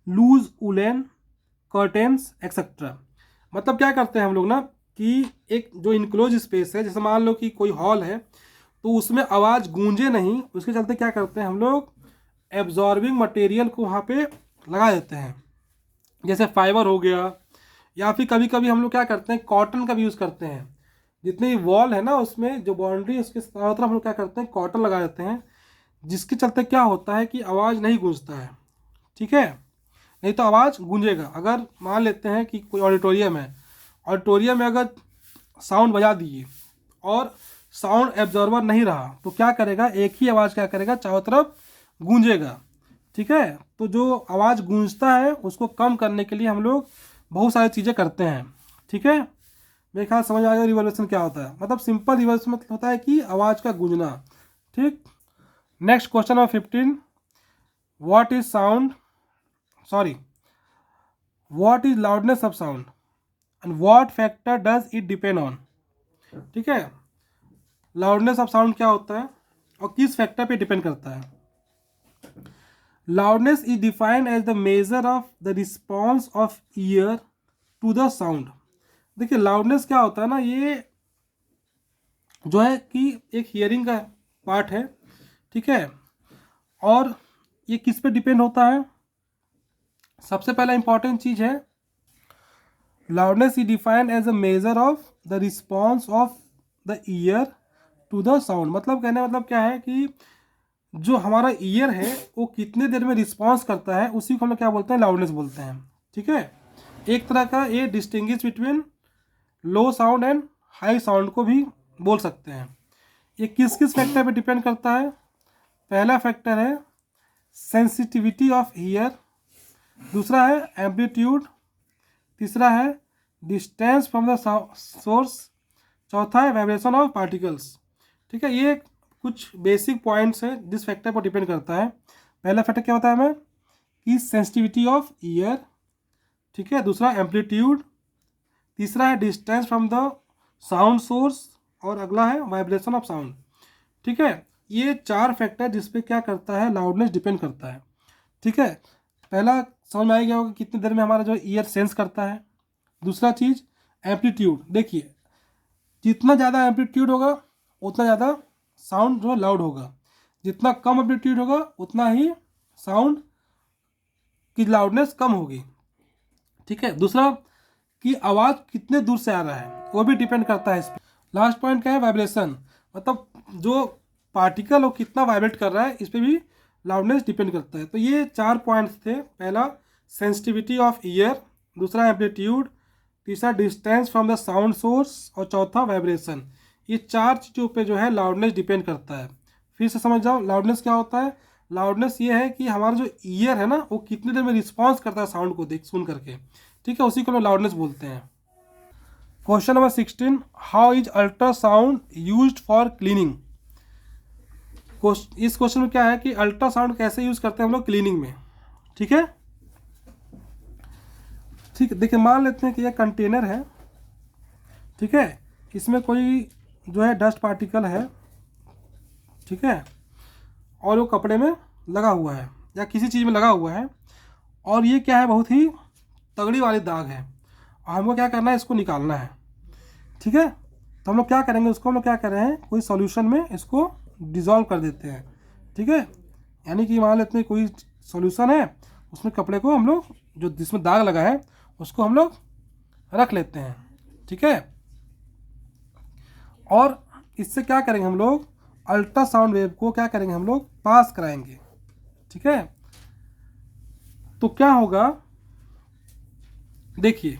loose woollen curtains etcetera. मतलब क्या करते हैं हम लोग ना, कि एक जो इनक्लोज स्पेस है, जैसे मान लो कि कोई हॉल है तो उसमें आवाज़ गूंजे नहीं, उसके चलते क्या करते हैं हम लोग, एब्जॉर्बिंग मटेरियल को वहाँ पे लगा देते हैं, जैसे फाइबर हो गया, या फिर कभी कभी हम लोग क्या करते हैं, कॉटन का भी यूज़ करते हैं। जितनी वॉल है ना उसमें जो बाउंड्री है उसके चारों तरफ हम लोग क्या करते हैं, कॉटन लगा देते हैं, जिसके चलते क्या होता है कि आवाज़ नहीं गूंजता है। ठीक है, नहीं तो आवाज़ गूंजेगा। अगर मान लेते हैं कि कोई ऑडिटोरियम है, ऑडिटोरियम में अगर साउंड बजा दिए और साउंड एब्जॉर्बर नहीं रहा तो क्या करेगा, एक ही आवाज़ क्या करेगा, चारों तरफ गूंजेगा। ठीक है, तो जो आवाज़ गूंजता है उसको कम करने के लिए हम लोग बहुत सारी चीज़ें करते हैं। ठीक है, मेरे ख्याल समझ आ गया रिवर्बरेशन क्या होता है। मतलब सिंपल रिवर्बरेशन मतलब होता है कि आवाज़ का गूंजना। ठीक, next question number 15, what is sound, sorry what is loudness of sound and what factor does it depend on. ठीक है। लाउडनेस ऑफ साउंड क्या होता है और किस फैक्टर पे डिपेंड करता है? Loudness is defined as the measure of the response of ear to the sound. देखिए लाउडनेस क्या होता है ना, ये जो है कि एक हियरिंग का पार्ट है, ठीक है। और ये किस पे डिपेंड होता है? सबसे पहला इंपॉर्टेंट चीज है, loudness is defined as a measure of the response of the ear to the sound. मतलब कहने मतलब क्या है कि जो हमारा ईयर है वो कितने देर में रिस्पॉन्स करता है, उसी को हम लोग क्या बोलते हैं? लाउडनेस बोलते हैं, ठीक है। एक तरह का ये distinguish between low sound and high sound को भी बोल सकते हैं। ये किस किस फैक्टर पे डिपेंड करता है? पहला फैक्टर है सेंसिटिविटी ऑफ ईयर, दूसरा है एम्पलीट्यूड, तीसरा है डिस्टेंस फ्रॉम द सोर्स, चौथा है वाइब्रेशन ऑफ पार्टिकल्स। ठीक है, ये कुछ बेसिक पॉइंट्स हैं जिस फैक्टर पर डिपेंड करता है। पहला फैक्टर क्या होता है हमें कि सेंसिटिविटी ऑफ ईयर, ठीक है, दूसरा एम्पलीट्यूड, तीसरा है distance from the sound source और अगला है वाइब्रेशन ऑफ साउंड। ठीक है, ये चार फैक्टर जिस पे क्या करता है लाउडनेस डिपेंड करता है। ठीक है, पहला समझ में आ गया होगा कितनी देर में हमारा जो ईयर सेंस करता है। दूसरा चीज़ एम्पलीट्यूड, देखिए जितना ज़्यादा एम्पलीट्यूड होगा उतना ज़्यादा साउंड जो लाउड होगा, जितना कम एम्पलीट्यूड होगा उतना ही साउंड की लाउडनेस कम होगी। ठीक है, दूसरा कि आवाज़ कितने दूर से आ रहा है वो भी डिपेंड करता है इस पर। लास्ट पॉइंट क्या है? वाइब्रेशन, मतलब जो पार्टिकल वो कितना वाइब्रेट कर रहा है इस पर भी लाउडनेस डिपेंड करता है। तो ये चार पॉइंट्स थे, पहला सेंसिटिविटी ऑफ ईयर, दूसरा एम्पलीट्यूड, तीसरा distance from the sound source और चौथा वाइब्रेशन। ये चार चीज़ों पे जो है लाउडनेस डिपेंड करता है। फिर से समझ जाओ लाउडनेस क्या होता है। लाउडनेस ये है कि हमारा जो ईयर है ना वो कितनी देर में रिस्पॉन्स करता है साउंड को देख सुन करके, ठीक है, उसी को लोग लाउडनेस बोलते हैं। Question number 16, how is ultrasound used for cleaning. इस क्वेश्चन में क्या है कि अल्ट्रासाउंड कैसे यूज करते हैं हम लोग क्लीनिंग में। ठीक है, ठीक है, देखिए मान लेते हैं कि ये कंटेनर है, ठीक है, इसमें कोई जो है डस्ट पार्टिकल है, ठीक है, और वो कपड़े में लगा हुआ है या किसी चीज़ में लगा हुआ है, और ये क्या है बहुत ही तगड़ी वाली दाग है और हमको क्या करना है इसको निकालना है। ठीक है, तो हम लोग क्या करेंगे, उसको हम लोग क्या कर रहे हैं कोई सॉल्यूशन में इसको डिज़ोल्व कर देते हैं। ठीक है, यानी कि मान लेते हैं कोई सॉल्यूशन है, उसमें कपड़े को हम लोग जो जिसमें दाग लगा है उसको हम लोग रख लेते हैं। ठीक है, और इससे क्या करेंगे हम लोग अल्ट्रासाउंड वेव को क्या करेंगे हम लोग पास कराएंगे। ठीक है, तो क्या होगा, देखिए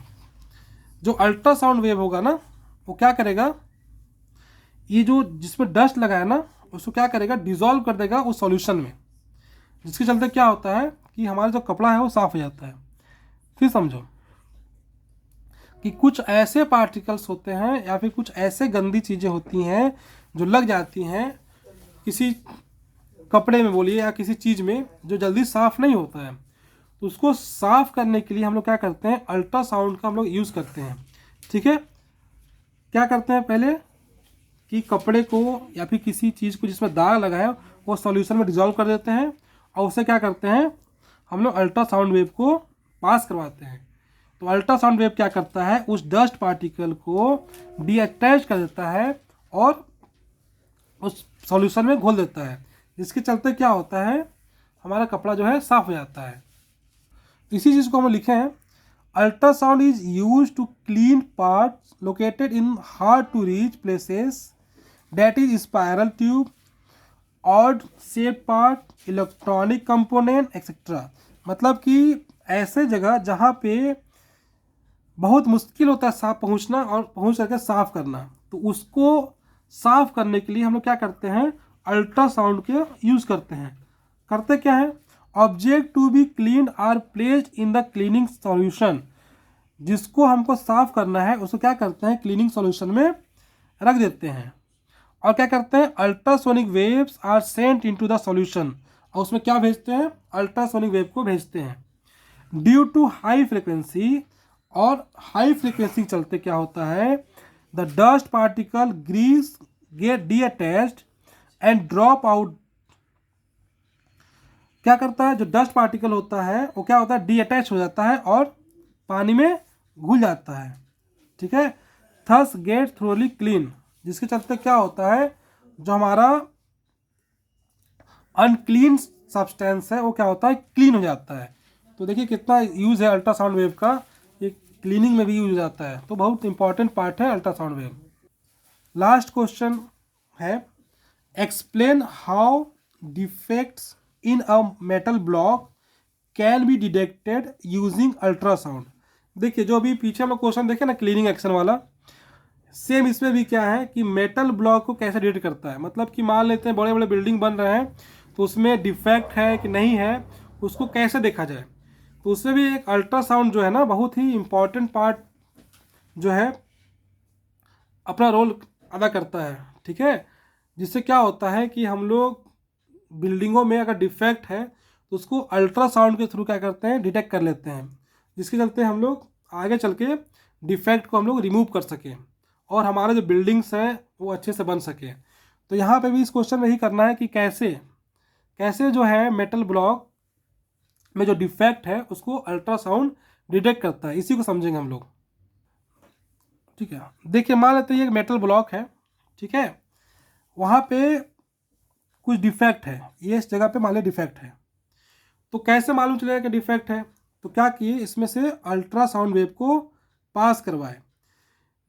जो अल्ट्रासाउंड वेव होगा ना वो क्या करेगा, ये जो जिसमें डस्ट लगा है ना उसको क्या करेगा डिसॉल्व कर देगा उस सॉल्यूशन में, जिसके चलते क्या होता है कि हमारा जो कपड़ा है वो साफ हो जाता है। फिर समझो कि कुछ ऐसे पार्टिकल्स होते हैं या फिर कुछ ऐसे गंदी चीज़ें होती हैं जो लग जाती हैं किसी कपड़े में बोलिए या किसी चीज़ में जो जल्दी साफ़ नहीं होता है, तो उसको साफ़ करने के लिए हम लोग क्या करते हैं अल्ट्रासाउंड का हम लोग यूज़ करते हैं। ठीक है, क्या करते हैं पहले कि कपड़े को या फिर किसी चीज़ को जिसमें दाग लगा है वो सॉल्यूशन में डिज़ोल्व कर देते हैं और उसे क्या करते हैं हम लोग अल्ट्रासाउंड वेव को पास करवाते हैं। तो अल्ट्रासाउंड वेव क्या करता है उस डस्ट पार्टिकल को डीअटैच कर देता है और उस सॉल्यूशन में घोल देता है, जिसके चलते क्या होता है हमारा कपड़ा जो है साफ हो जाता है। इसी चीज़ को हम लिखे हैं ultrasound is use to clean parts located in hard to reach places, that is spiral tube, odd shaped part, electronic component etcetera. मतलब कि ऐसे जगह जहाँ पे बहुत मुश्किल होता है साफ पहुँचना और पहुँच करके साफ करना, तो उसको साफ करने के लिए हम लोग क्या करते हैं अल्ट्रासाउंड के यूज़ करते हैं। करते क्या है, object to be clean are placed in the cleaning solution, जिसको हमको साफ करना है उसको क्या करते हैं क्लीनिंग सॉल्यूशन में रख देते हैं और क्या करते हैं ultrasonic waves are sent into the solution, और उसमें क्या भेजते हैं अल्ट्रासोनिक वेव को भेजते हैं ड्यू टू हाई फ्रिक्वेंसी। और हाई फ्रिक्वेंसी चलते क्या होता है the dust particle grease get detached and drop out. क्या करता है, जो डस्ट पार्टिकल होता है वो क्या होता है, डीअटैच हो जाता है और पानी में घुल जाता है, ठीक है। थस गेट थ्रोली क्लीन, जिसके चलते क्या होता है, जो हमारा अनक्लीन सब्सटेंस है वो क्या होता है, क्लीन हो जाता है। तो देखिए कितना यूज़ है अल्ट्रासाउंड वेव का, ये क्लीनिंग में भी यूज हो जाता है, तो बहुत इंपॉर्टेंट पार्ट है अल्ट्रासाउंड वेव। लास्ट क्वेश्चन है, explain how defects in a metal block can be detected using ultrasound. देखिए जो अभी पीछे हम लोग क्वेश्चन देखे ना क्लीनिंग एक्शन वाला, सेम इसमें भी क्या है कि मेटल ब्लॉक को कैसे डिटेक्ट करता है। मतलब कि मान लेते हैं बड़े बड़े बिल्डिंग बन रहे हैं, तो उसमें डिफेक्ट है कि नहीं है, उसको कैसे देखा जाए। तो उसमें भी एक अल्ट्रासाउंड जो है ना बहुत ही इम्पॉर्टेंट पार्ट जो है अपना रोल अदा करता है, ठीक है। जिससे क्या होता है कि हम लोग बिल्डिंगों में अगर डिफेक्ट है तो उसको अल्ट्रासाउंड के थ्रू क्या करते हैं, डिटेक्ट कर लेते हैं, जिसके चलते हम लोग आगे चल के डिफेक्ट को हम लोग रिमूव कर सकें और हमारे जो बिल्डिंग्स हैं वो अच्छे से बन सके। तो यहाँ पे भी इस क्वेश्चन में ही करना है कि कैसे कैसे जो है मेटल ब्लॉक में जो डिफेक्ट है उसको अल्ट्रासाउंड डिटेक्ट करता है, इसी को समझेंगे हम लोग, ठीक है। देखिए मान लेते हैं ये मेटल ब्लॉक है, ठीक है, वहाँ पे कुछ डिफेक्ट है, ये इस जगह पे मान लो डिफेक्ट है। तो कैसे मालूम चलेगा कि डिफेक्ट है, तो क्या किए, इसमें से अल्ट्रासाउंड वेव को पास करवाए।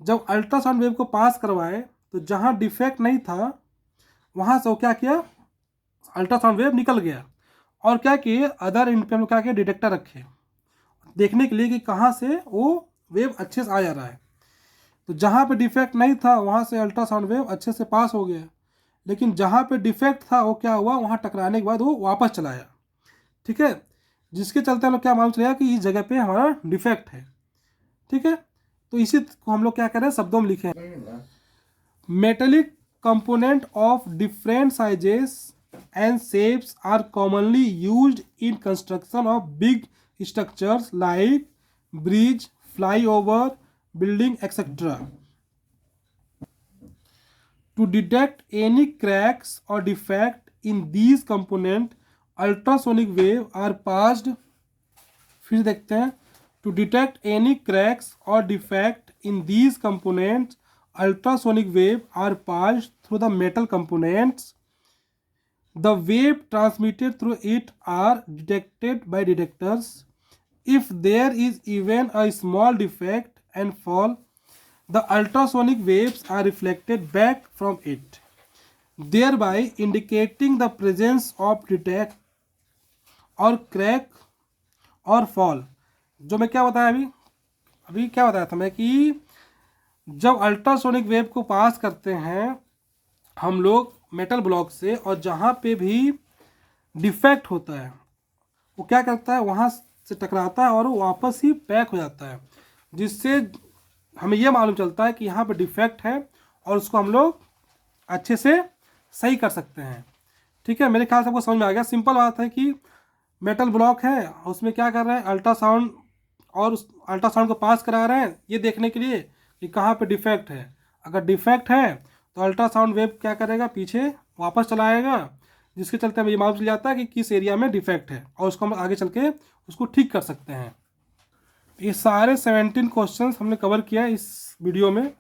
जब अल्ट्रासाउंड वेव को पास करवाए तो जहाँ डिफेक्ट नहीं था वहाँ से वो क्या किया, अल्ट्रासाउंड वेव निकल गया और क्या किए, अदर एंड पे हम लोग क्या किए, डिटेक्टर रखे देखने के लिए कि कहाँ से वो वेव अच्छे से आ जा रहा है। तो जहाँ पे डिफेक्ट नहीं था वहाँ से अल्ट्रासाउंड वेव अच्छे से पास हो गया, लेकिन जहाँ पे डिफेक्ट था वो क्या हुआ, वहाँ टकराने के बाद वो वापस चला आया, ठीक है। जिसके चलते हम लोग क्या मालूम चलेगा कि इस जगह पे हमारा डिफेक्ट है, ठीक है। तो इसी को हम लोग क्या करें, शब्दों में लिखें, metallic component of different sizes and shapes are commonly used in construction of big structures like bridge, flyover, building etc. To detect any cracks or defect in these components, ultrasonic wave are passed। फिर देखते हैं, to detect any cracks or defect in these components, ultrasonic wave are passed through the metal components। The wave transmitted through it are detected by detectors। If there is even a small defect and fall, the ultrasonic waves are reflected back from it, thereby indicating the presence of defect or crack or fall। जो मैं क्या बताया अभी क्या बताया था मैं कि जब अल्ट्रासोनिक वेव को पास करते हैं हम लोग मेटल ब्लॉक से और जहाँ पे भी डिफेक्ट होता है वो क्या करता है, वहाँ से टकराता है और वो वापस ही पैक हो जाता है, जिससे हमें यह मालूम चलता है कि यहाँ पे डिफेक्ट है और उसको हम लोग अच्छे से सही कर सकते हैं, ठीक है। मेरे ख्याल से आपको समझ में आ गया। सिंपल बात है कि मेटल ब्लॉक है, उसमें क्या कर रहे हैं, अल्ट्रासाउंड, और उस अल्ट्रासाउंड को पास करा रहे हैं ये देखने के लिए कि कहाँ पे डिफेक्ट है। अगर डिफेक्ट है तो अल्ट्रासाउंड वेव क्या करेगा, पीछे वापस चलाएगा, जिसके चलते हमें ये मालूम चल जाता है कि किस एरिया में डिफेक्ट है और उसको हम आगे चल के उसको ठीक कर सकते हैं। ये सारे 17 क्वेश्चंस हमने कवर किया इस वीडियो में।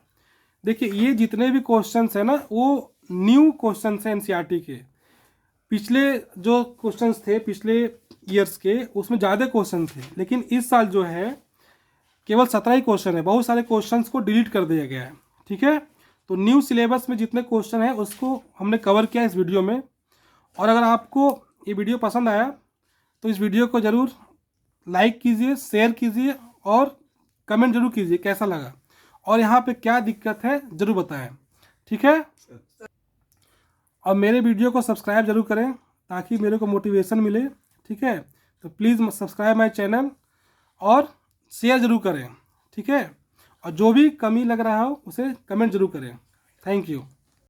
देखिए ये जितने भी क्वेश्चंस हैं ना वो न्यू क्वेश्चंस हैं एनसीईआरटी के। पिछले जो क्वेश्चंस थे पिछले ईयर्स के उसमें ज़्यादा क्वेश्चन थे, लेकिन इस साल जो है केवल 17 ही क्वेश्चन है। बहुत सारे क्वेश्चंस को डिलीट कर दिया गया है, ठीक है। तो न्यू सिलेबस में जितने क्वेश्चन हैं उसको हमने कवर किया इस वीडियो में। और अगर आपको ये वीडियो पसंद आया तो इस वीडियो को ज़रूर लाइक कीजिए, शेयर कीजिए और कमेंट जरूर कीजिए कैसा लगा, और यहाँ पे क्या दिक्कत है ज़रूर बताएं, ठीक है। और मेरे वीडियो को सब्सक्राइब जरूर करें ताकि मेरे को मोटिवेशन मिले, ठीक है। तो प्लीज़ सब्सक्राइब माय चैनल और शेयर जरूर करें, ठीक है। और जो भी कमी लग रहा हो उसे कमेंट जरूर करें। Thank you.